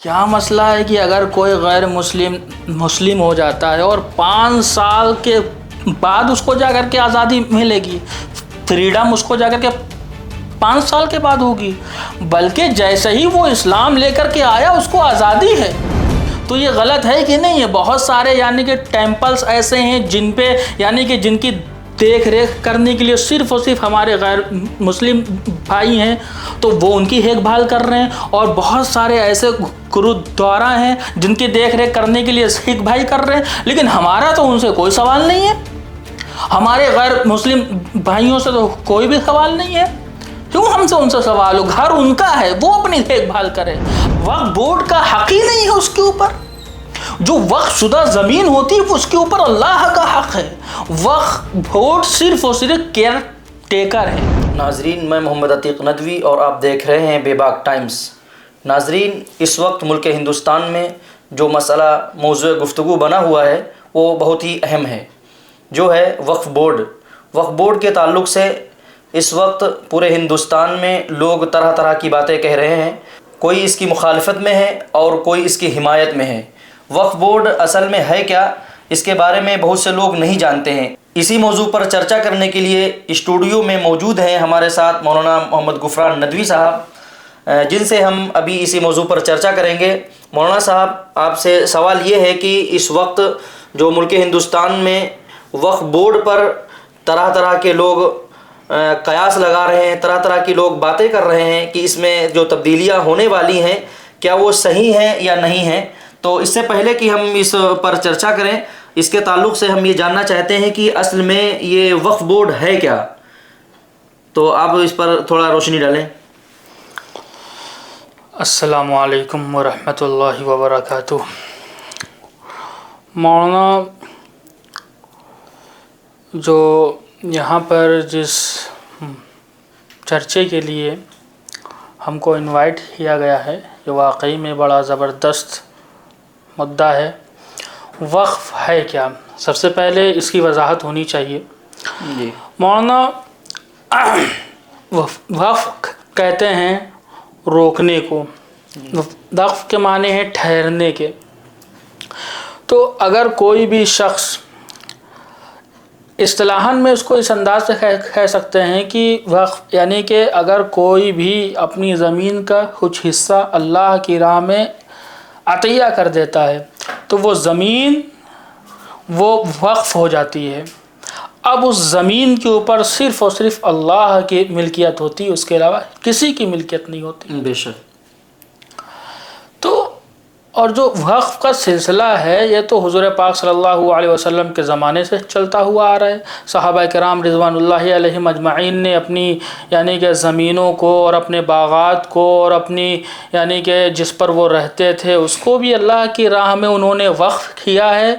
کیا مسئلہ ہے کہ اگر کوئی غیر مسلم ہو جاتا ہے اور 5 سال کے بعد اس کو جا کر کے آزادی ملے گی، فریڈم اس کو جا کر کے 5 سال کے بعد ہوگی، بلکہ جیسے ہی وہ اسلام لے کر کے آیا اس کو آزادی ہے، تو یہ غلط ہے کہ نہیں ہے؟ بہت سارے کہ ٹیمپلز ایسے ہیں جن کی دیکھ ریکھ کرنے کے لیے صرف اور صرف ہمارے غیر مسلم بھائی ہیں، تو وہ ان کی دیکھ بھال کر رہے ہیں، اور بہت سارے ایسے گرودوارا ہیں جن کی دیکھ ریکھ کرنے کے لیے سکھ بھائی کر رہے ہیں، لیکن ہمارا تو ان سے کوئی سوال نہیں ہے، ہمارے غیر مسلم بھائیوں سے تو کوئی بھی سوال نہیں ہے۔ کیوں ہم سے ان سے سوال ہو؟ گھر ان کا ہے، وہ اپنی دیکھ بھال کرے۔ وقف بورڈ کا حق ہی نہیں ہے اس کے اوپر، جو وقف شدہ زمین ہوتی ہے اس کے اوپر اللہ کا حق ہے، وقف بورڈ صرف اور صرف کیئر ٹیکر ہے۔ ناظرین، میں محمد عتیق ندوی اور آپ دیکھ رہے ہیں بے باک ٹائمز۔ ناظرین، اس وقت ملک ہندوستان میں جو مسئلہ موضوع گفتگو بنا ہوا ہے وہ بہت ہی اہم ہے، جو ہے وقف بورڈ۔ وقف بورڈ کے تعلق سے اس وقت پورے ہندوستان میں لوگ طرح طرح کی باتیں کہہ رہے ہیں، کوئی اس کی مخالفت میں ہے اور کوئی اس کی حمایت میں ہے۔ وقف بورڈ اصل میں ہے کیا، اس کے بارے میں بہت سے لوگ نہیں جانتے ہیں۔ اسی موضوع پر چرچا کرنے کے لیے اسٹوڈیو میں موجود ہیں ہمارے ساتھ مولانا محمد غفران ندوی صاحب، جن سے ہم ابھی اسی موضوع پر چرچا کریں گے۔ مولانا صاحب، آپ سے سوال یہ ہے کہ اس وقت جو ملک ہندوستان میں وقف بورڈ پر طرح طرح کے لوگ قیاس لگا رہے ہیں، طرح طرح کی لوگ باتیں کر رہے ہیں کہ اس میں جو تبدیلیاں ہونے والی ہیں کیا وہ صحیح ہیں یا نہیں ہیں، تو اس سے پہلے کہ ہم اس پر چرچا کریں، اس کے تعلق سے ہم یہ جاننا چاہتے ہیں کہ اصل میں یہ وقف بورڈ ہے کیا، تو آپ اس پر تھوڑا روشنی ڈالیں۔ السلام علیکم ورحمۃ اللہ وبرکاتہ۔ مولانا، جو یہاں پر جس چرچے کے لیے ہم کو انوائٹ کیا گیا ہے، یہ واقعی میں بڑا زبردست مدعا ہے۔ وقف ہے کیا؟ سب سے پہلے اس کی وضاحت ہونی چاہیے۔ جی مولانا، وقف کہتے ہیں روکنے کو، وقف کے معنی ہے ٹھہرنے کے۔ تو اگر کوئی بھی شخص، اصطلاحاً میں اس کو اس انداز سے کہہ سکتے ہیں کہ وقف یعنی کہ اگر کوئی بھی اپنی زمین کا کچھ حصہ اللہ کی راہ میں عطیہ کر دیتا ہے تو وہ زمین وہ وقف ہو جاتی ہے۔ اب اس زمین کے اوپر صرف اور صرف اللہ کی ملکیت ہوتی ہے، اس کے علاوہ کسی کی ملکیت نہیں ہوتی۔ بے شک۔ تو اور جو وقف کا سلسلہ ہے یہ تو حضور پاک صلی اللہ علیہ وسلم کے زمانے سے چلتا ہوا آ رہا ہے۔ صحابہ کرام رضوان اللہ علیہم اجمعین نے اپنی کہ زمینوں کو اور اپنے باغات کو اور اپنی کہ جس پر وہ رہتے تھے اس کو بھی اللہ کی راہ میں انہوں نے وقف کیا ہے،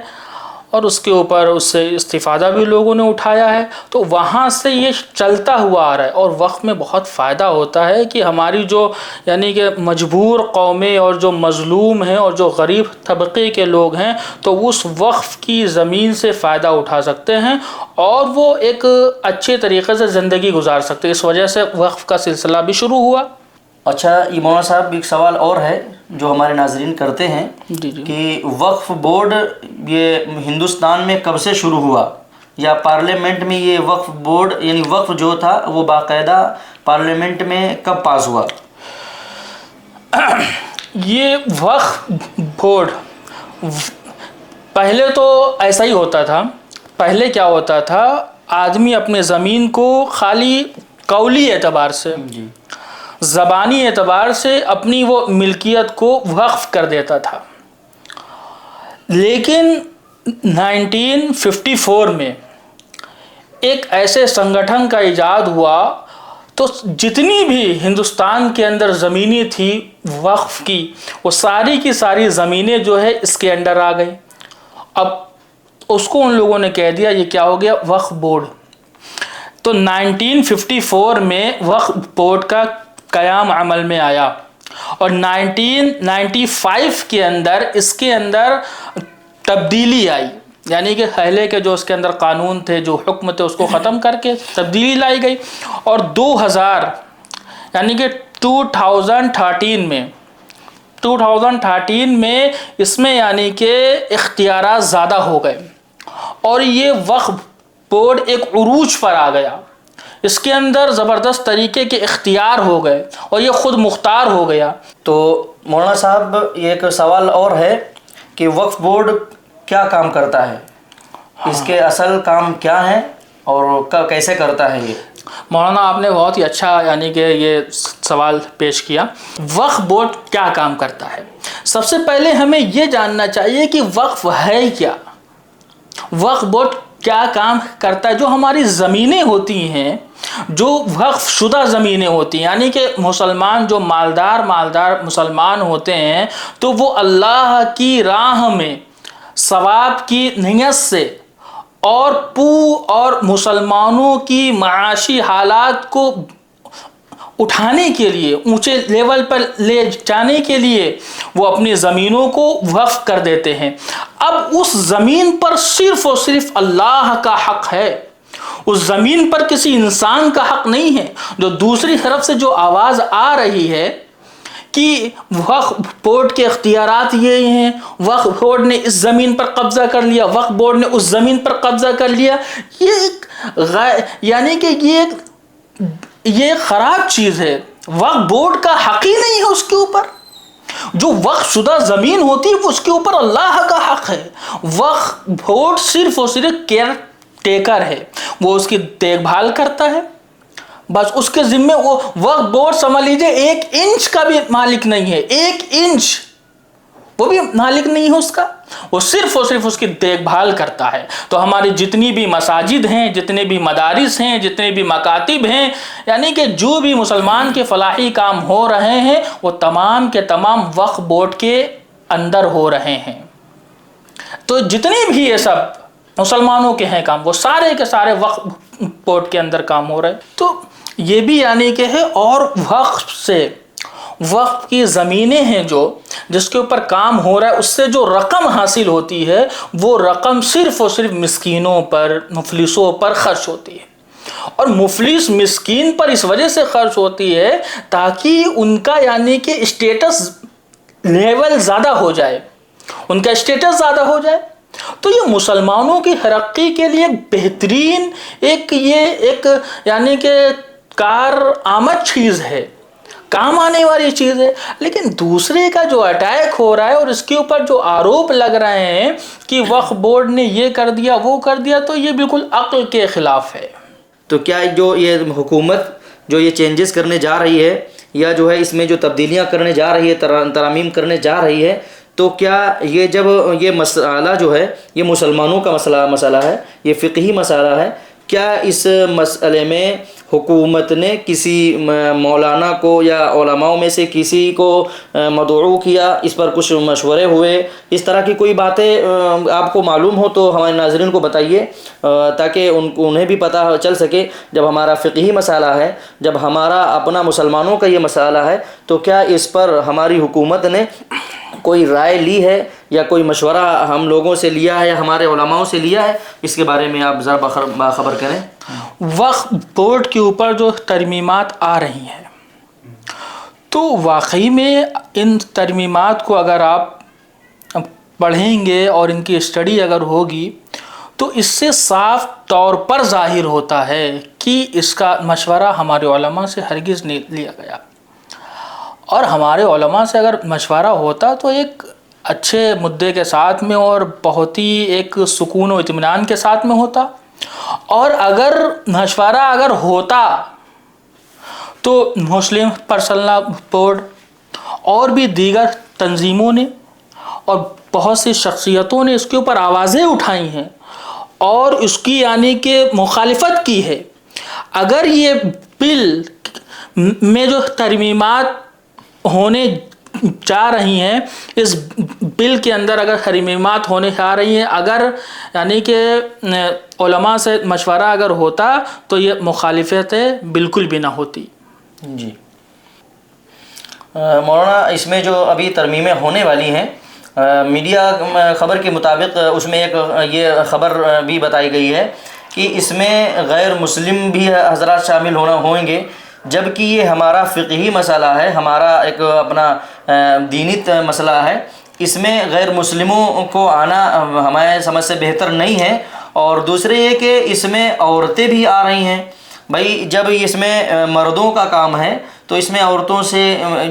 اور اس کے اوپر اس سے استفادہ بھی لوگوں نے اٹھایا ہے۔ تو وہاں سے یہ چلتا ہوا آ رہا ہے، اور وقف میں بہت فائدہ ہوتا ہے کہ ہماری جو کہ مجبور قومیں اور جو مظلوم ہیں اور جو غریب طبقے کے لوگ ہیں تو اس وقف کی زمین سے فائدہ اٹھا سکتے ہیں اور وہ ایک اچھے طریقے سے زندگی گزار سکتے ہیں۔ اس وجہ سے وقف کا سلسلہ بھی شروع ہوا۔ اچھا، یہ مولانا صاحب ایک سوال اور ہے جو ہمارے ناظرین کرتے ہیں کہ وقف بورڈ یہ ہندوستان میں کب سے شروع ہوا، یا پارلیمنٹ میں یہ وقف بورڈ وقف جو تھا وہ باقاعدہ پارلیمنٹ میں کب پاس ہوا؟ یہ وقف بورڈ پہلے تو ایسا ہی ہوتا تھا۔ پہلے کیا ہوتا تھا، آدمی اپنے زمین کو خالی قولی اعتبار سے، زبانی اعتبار سے اپنی وہ ملکیت کو وقف کر دیتا تھا، لیکن 1954 میں ایک ایسے سنگٹھن کا ایجاد ہوا تو جتنی بھی ہندوستان کے اندر زمینیں تھی وقف کی، وہ ساری کی ساری زمینیں جو ہے اس کے انڈر آ گئی۔ اب اس کو ان لوگوں نے کہہ دیا یہ کیا ہو گیا، وقف بورڈ۔ تو 1954 میں وقف بورڈ کا قیام عمل میں آیا، اور 1995 کے اندر اس کے اندر تبدیلی آئی، کہ پہلے کے جو اس کے اندر قانون تھے، جو حکم تھے، اس کو ختم کر کے تبدیلی لائی گئی، اور 2013 میں 2013 میں اس میں یعنی کہ اختیارات زیادہ ہو گئے اور یہ وقف بورڈ ایک عروج پر آ گیا. اس کے اندر زبردست طریقے کے اختیار ہو گئے اور یہ خود مختار ہو گیا. تو مولانا صاحب یہ ایک سوال اور ہے کہ وقف بورڈ کیا کام کرتا ہے, اس کے اصل کام کیا ہیں اور کیسے کرتا ہے یہ؟ مولانا آپ نے بہت ہی اچھا یعنی کہ یہ سوال پیش کیا. وقف بورڈ کیا کام کرتا ہے؟ سب سے پہلے ہمیں یہ جاننا چاہیے کہ وقف ہے کیا. وقف بورڈ کیا کام کرتا ہے؟ جو ہماری زمینیں ہوتی ہیں, جو وقف شدہ زمینیں ہوتی ہیں, یعنی کہ مسلمان جو مالدار مسلمان ہوتے ہیں تو وہ اللہ کی راہ میں ثواب کی نیت سے اور مسلمانوں کی معاشی حالات کو اٹھانے کے لیے, اونچے لیول پر لے جانے کے لیے وہ اپنی زمینوں کو وقف کر دیتے ہیں. اب اس زمین پر صرف اور صرف اللہ کا حق ہے, اس زمین پر کسی انسان کا حق نہیں ہے. جو دوسری طرف سے جو آواز آ رہی ہے کہ وقف بورڈ کے اختیارات یہ ہیں, وقف بورڈ نے اس زمین پر قبضہ کر لیا, وقف بورڈ نے اس زمین پر قبضہ کر لیا, یعنی کہ یہ خراب چیز ہے. وقف بورڈ کا حق ہی نہیں ہے اس کے اوپر. جو وقف شدہ زمین ہوتی ہے اس کے اوپر اللہ کا حق ہے. وقف بورڈ صرف اور صرف کیئر ٹیکر ہے, وہ اس کی دیکھ بھال کرتا ہے بس. اس کے ذمے وہ وقف بورڈ سمجھ لیجیے 1 انچ کا بھی مالک نہیں ہے, 1 انچ وہ بھی مالک نہیں ہے اس کا. وہ صرف اور صرف اس کی دیکھ بھال کرتا ہے. تو ہماری جتنی بھی مساجد ہیں, جتنے بھی مدارس ہیں, جتنے بھی مکاتب ہیں, یعنی کہ جو بھی مسلمان کے فلاحی کام ہو رہے ہیں وہ تمام کے تمام وقف بورڈ کے اندر ہو رہے ہیں. تو جتنے بھی یہ سب مسلمانوں کے ہیں کام, وہ سارے کے سارے وقف بورڈ کے اندر کام ہو رہے ہیں. تو یہ بھی یعنی کہ ہے. اور وقف کی زمینیں ہیں جو جس کے اوپر کام ہو رہا ہے, اس سے جو رقم حاصل ہوتی ہے وہ رقم صرف اور صرف مسکینوں پر, مفلسوں پر خرچ ہوتی ہے. اور مفلس مسکین پر اس وجہ سے خرچ ہوتی ہے تاکہ ان کا یعنی کہ اسٹیٹس لیول زیادہ ہو جائے, ان کا اسٹیٹس زیادہ ہو جائے. تو یہ مسلمانوں کی ترقی کے لیے بہترین ایک یعنی کہ کارآمد چیز ہے, کام آنے والی چیز ہے. لیکن دوسرے کا جو اٹیک ہو رہا ہے اور اس کے اوپر جو آروپ لگ رہے ہیں کہ وقف بورڈ نے یہ کر دیا وہ کر دیا, تو یہ بالکل عقل کے خلاف ہے. تو کیا جو یہ حکومت جو یہ چینجز کرنے جا رہی ہے یا جو ہے اس میں جو تبدیلیاں کرنے جا رہی ہے, ترامیم کرنے جا رہی ہے, تو کیا یہ جب یہ مسئلہ جو ہے یہ مسلمانوں کا مسئلہ ہے, یہ فقہی مسئلہ ہے, کیا اس مسئلے میں حکومت نے کسی مولانا کو یا علماء میں سے کسی کو مدعو کیا, اس پر کچھ مشورے ہوئے, اس طرح کی کوئی باتیں آپ کو معلوم ہو تو ہمارے ناظرین کو بتائیے تاکہ انہیں بھی پتہ چل سکے. جب ہمارا فقہی مسئلہ ہے, جب ہمارا اپنا مسلمانوں کا یہ مسئلہ ہے, تو کیا اس پر ہماری حکومت نے کوئی رائے لی ہے یا کوئی مشورہ ہم لوگوں سے لیا ہے یا ہمارے علماء سے لیا ہے؟ اس کے بارے میں آپ ذرا باخبر کریں. وقف بورڈ کے اوپر جو ترمیمات آ رہی ہیں تو واقعی میں ان ترمیمات کو اگر آپ پڑھیں گے اور ان کی اسٹڈی اگر ہوگی تو اس سے صاف طور پر ظاہر ہوتا ہے کہ اس کا مشورہ ہمارے علماء سے ہرگز نہیں لیا گیا. اور ہمارے علماء سے اگر مشورہ ہوتا تو ایک اچھے مدعے کے ساتھ میں اور بہت ہی ایک سکون و اطمینان کے ساتھ میں ہوتا. اور اگر مشورہ ہوتا تو مسلم پرسنل لا بورڈ اور بھی دیگر تنظیموں نے اور بہت سی شخصیتوں نے اس کے اوپر آوازیں اٹھائی ہیں اور اس کی یعنی کہ مخالفت کی ہے. اگر یہ بل میں جو ترمیمات ہونے جا رہی ہیں, اس بل کے اندر اگر ترمیمات ہونے جا رہی ہیں, اگر یعنی کہ علماء سے مشورہ اگر ہوتا تو یہ مخالفتیں بالکل بھی نہ ہوتی. جی مولانا, اس میں جو ابھی ترمیمیں ہونے والی ہیں, میڈیا خبر کے مطابق اس میں ایک یہ خبر بھی بتائی گئی ہے کہ اس میں غیر مسلم بھی حضرات شامل ہوں گے, جبکہ یہ ہمارا فقہی مسئلہ ہے, ہمارا ایک اپنا دینی مسئلہ ہے، اس میں غیر مسلموں کو آنا ہمارے سمجھ سے بہتر نہیں ہے۔ اور دوسرے یہ کہ اس میں عورتیں بھی آ رہی ہیں۔ بھائی جب اس میں مردوں کا کام ہے تو اس میں عورتوں سے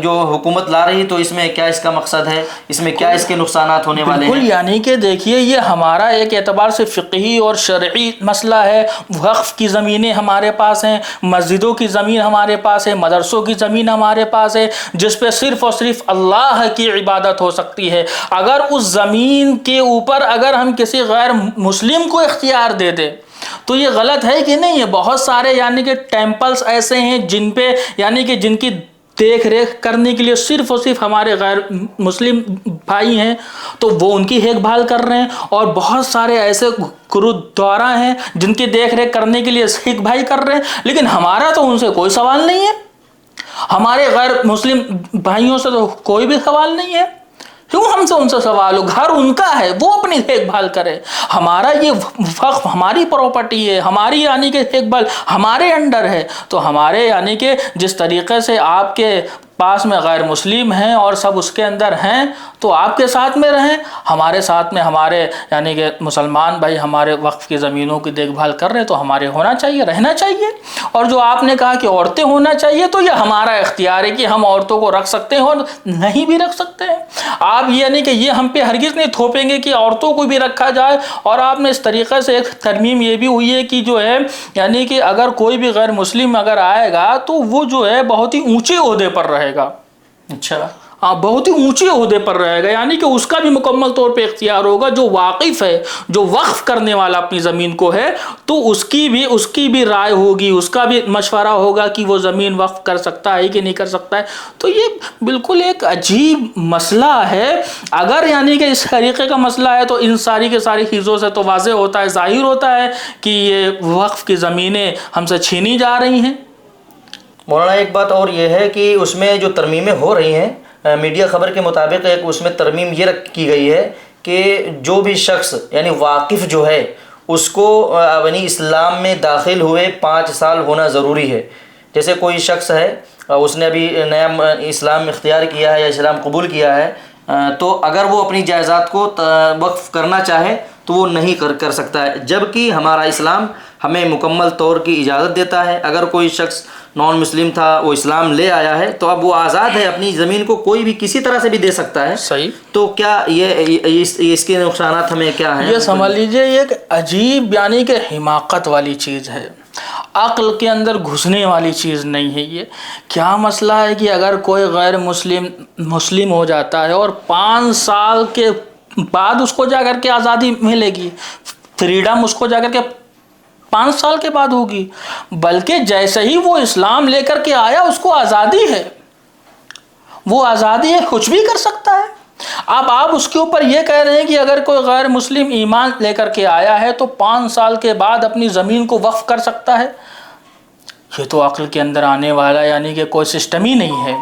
جو حکومت لا رہی تو اس میں کیا اس کا مقصد ہے، اس میں کیا اس کے نقصانات ہونے والے ہیں؟ بالکل، یعنی کہ دیکھیے یہ ہمارا ایک اعتبار سے فقہی اور شرعی مسئلہ ہے۔ وقف کی زمینیں ہمارے پاس ہیں، مسجدوں کی زمین ہمارے پاس ہے، مدرسوں کی زمین ہمارے پاس ہے، جس پہ صرف اور صرف اللہ کی عبادت ہو سکتی ہے۔ اگر اس زمین کے اوپر اگر ہم کسی غیر مسلم کو اختیار دے دیں تو یہ غلط ہے کہ نہیں؟ یہ بہت سارے یعنی کہ ٹیمپلز ایسے ہیں جن پہ یعنی کہ جن کی دیکھ ریکھ کرنے کے لیے صرف اور صرف ہمارے غیر مسلم بھائی ہیں، تو وہ ان کی دیکھ بھال کر رہے ہیں۔ اور بہت سارے ایسے گرودوارا ہیں جن کی دیکھ ریکھ کرنے کے لیے سکھ بھائی کر رہے ہیں، لیکن ہمارا تو ان سے کوئی سوال نہیں ہے، ہمارے غیر مسلم بھائیوں سے تو کوئی بھی سوال نہیں ہے۔ کیوں ہم سے ان سے سوال ہو؟ گھر ان کا ہے، وہ اپنی دیکھ بھال کرے۔ ہمارا یہ وقف ہماری پراپرٹی ہے، ہماری یعنی کہ دیکھ بھال ہمارے انڈر ہے، تو ہمارے یعنی کہ جس طریقے سے آپ کے پاس میں غیر مسلم ہیں اور سب اس کے اندر ہیں تو آپ کے ساتھ میں رہیں، ہمارے ساتھ میں ہمارے یعنی کہ مسلمان بھائی ہمارے وقف کی زمینوں کی دیکھ بھال کر رہے ہیں تو ہمارے ہونا چاہیے، رہنا چاہیے۔ اور جو آپ نے کہا کہ عورتیں ہونا چاہیے، تو یہ ہمارا اختیار ہے کہ ہم عورتوں کو رکھ سکتے ہیں اور نہیں بھی رکھ سکتے ہیں۔ آپ یعنی کہ یہ ہم پہ ہرگز نہیں تھوپیں گے کہ عورتوں کو بھی رکھا جائے۔ اور آپ نے اس طریقے سے ایک ترمیم یہ بھی ہوئی ہے کہ جو ہے یعنی کہ اگر کوئی بھی غیر مسلم اگر آئے گا تو وہ جو ہے بہت ہی اونچے عہدے پر رہے گا۔ اچھا، ہاں، بہت ہی اونچے عہدے پر رہے گا، یعنی کہ اس کا بھی مکمل طور پہ اختیار ہوگا۔ جو واقف ہے، جو وقف کرنے والا اپنی زمین کو ہے، تو اس کی بھی رائے ہوگی، اس کا بھی مشورہ ہوگا کہ وہ زمین وقف کر سکتا ہے کہ نہیں کر سکتا ہے۔ تو یہ بالکل ایک عجیب مسئلہ ہے۔ اگر یعنی کہ اس طریقے کا مسئلہ ہے تو ان ساری کے ساری چیزوں سے تو واضح ہوتا ہے، ظاہر ہوتا ہے کہ یہ وقف کی زمینیں ہم سے چھینی جا رہی ہیں۔ مولانا ایک بات اور یہ ہے کہ اس میں جو ترمیمیں ہو رہی ہیں، میڈیا خبر کے مطابق ایک اس میں ترمیم یہ کی گئی ہے کہ جو بھی شخص یعنی واقف جو ہے اس کو یعنی اسلام میں داخل ہوئے 5 سال ہونا ضروری ہے۔ جیسے کوئی شخص ہے، اس نے ابھی نیا اسلام اختیار کیا ہے یا اسلام قبول کیا ہے، تو اگر وہ اپنی جائیداد کو وقف کرنا چاہے تو وہ نہیں کر سکتا ہے، جبکہ ہمارا اسلام ہمیں مکمل طور کی اجازت دیتا ہے۔ اگر کوئی شخص نان مسلم تھا، وہ اسلام لے آیا ہے تو اب وہ آزاد ہے، اپنی زمین کو کوئی بھی کسی طرح سے بھی دے سکتا ہے۔ صحیح۔ تو کیا اس کے نقصانات ہمیں کیا ہیں؟ یہ سمجھ لیجئے یہ ایک عجیب یعنی کہ حماقت والی چیز ہے، عقل کے اندر گھسنے والی چیز نہیں ہے۔ یہ کیا مسئلہ ہے کہ اگر کوئی غیر مسلم ہو جاتا ہے اور 5 سال کے بعد اس کو جا کر کے آزادی ملے گی، فریڈم اس کو جا کر کے 5 سال کے بعد ہوگی، بلکہ جیسے ہی وہ اسلام لے کر کے آیا اس کو آزادی ہے، وہ آزادی ہے، کچھ بھی کر سکتا ہے۔ اب آپ اس کے اوپر یہ کہہ رہے ہیں کہ اگر کوئی غیر مسلم ایمان لے کر کے آیا ہے تو 5 سال کے بعد اپنی زمین کو وقف کر سکتا ہے۔ یہ تو عقل کے اندر آنے والا یعنی کہ کوئی سسٹم ہی نہیں ہے۔